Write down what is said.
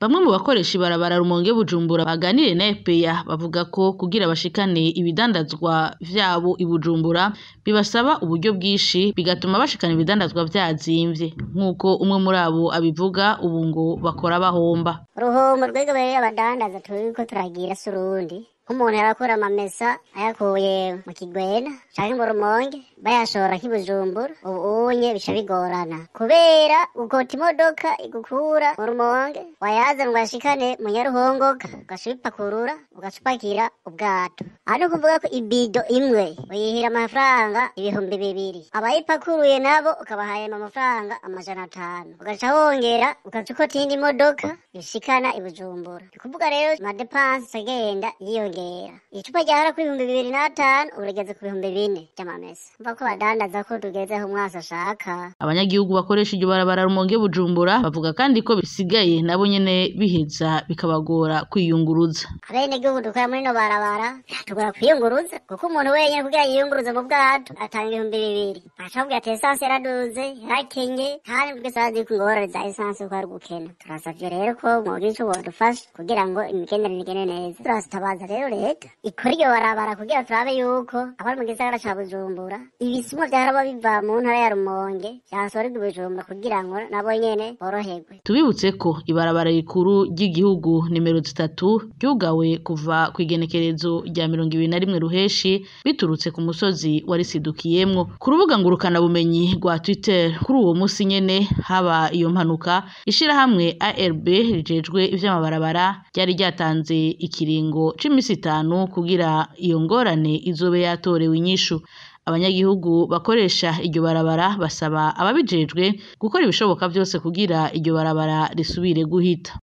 Bamwe mu bakoresha ibarabara Rumonge Bujumbura baganiriye na RPA bavuga ko kugira bashikane ibidandazwa vyabo i Bujumbura bibasaba uburyo bwinshi bigatuma bashikana ibidandazwa vyazimvye nk'uko umwe muri abo abivuga ubu ngo bakora bahomba. Uruhombo rw'igabire y'abadandaza turiko turagira surundi nk'umuntu yarakora amamesa ayakuye mu Kigwena canke mu Rumonge bayashora nk'Ibujumbura ubunye bica bigorana kubera ukota imodoka igukura mu Rumonge wayazana ugashikane mu Nyaruhongoka ugashipakurura ugacupakira ubwato ano kuvuga ko ibido imwe uyihira amafaranga 200 abayipakuruye nabo ukabahaye amafaranga 500 ugaca wongera ukacukota iyindi modoka ishikana Ibujumbura kuvuga rero amadepanse agenda yiyongera icupa ryahara kuri 2005 urigeze ku 4,000 by'amamesa ko badandaza ko tugezeho umwasa ashaka. Abanyagihugu bakoresha iryo barabara Rumonge Bujumbura bavuga kandi ko bisigaye nabo nyene biheza bikabagora kwiyunguruza. Abene gihugu dukora muri no barabara tugora kwiyunguruza kuko umuntu wenyene kugira yiyunguruze mu bwato atanga 2,000 acabwa ati essence yaraduze yakenye kandi bwisazi kungoreza essence ko ari gukena. Turasavye rero ko mu gice bodufasha kugira ngo imigendere igene neza. Turasitabaza rero leta ikora iryo barabara kugira turabe yuko abari mu gisagara ca Bujumbura ibisimo vyaraba biva mu ntara ya Rumonge cyasorega Bujumbura kugira ngo nabo nyene boroherwe. Tubibutse ko ibarabara rikuru ry'igihugu nimero 3 ryugawe kuva kwigenekerezo rya 21 Ruheshi biturutse ku musozi warisidukiyemwo. Ku rubuga ngurukana bumenyi rwa Twitter kuri uwo musi nyene haba iyo mpanuka ishirahamwe ARB rijejwe ivy'amabarabara ryari ryatanze ikiringo c'imisi 5 kugira iyo ngorane izobe yatorewe inyishu. Abanyagihugu bakoresha iryo barabara basaba ababijejwe gukora ibishoboka vyose kugira iryo barabara risubire guhita.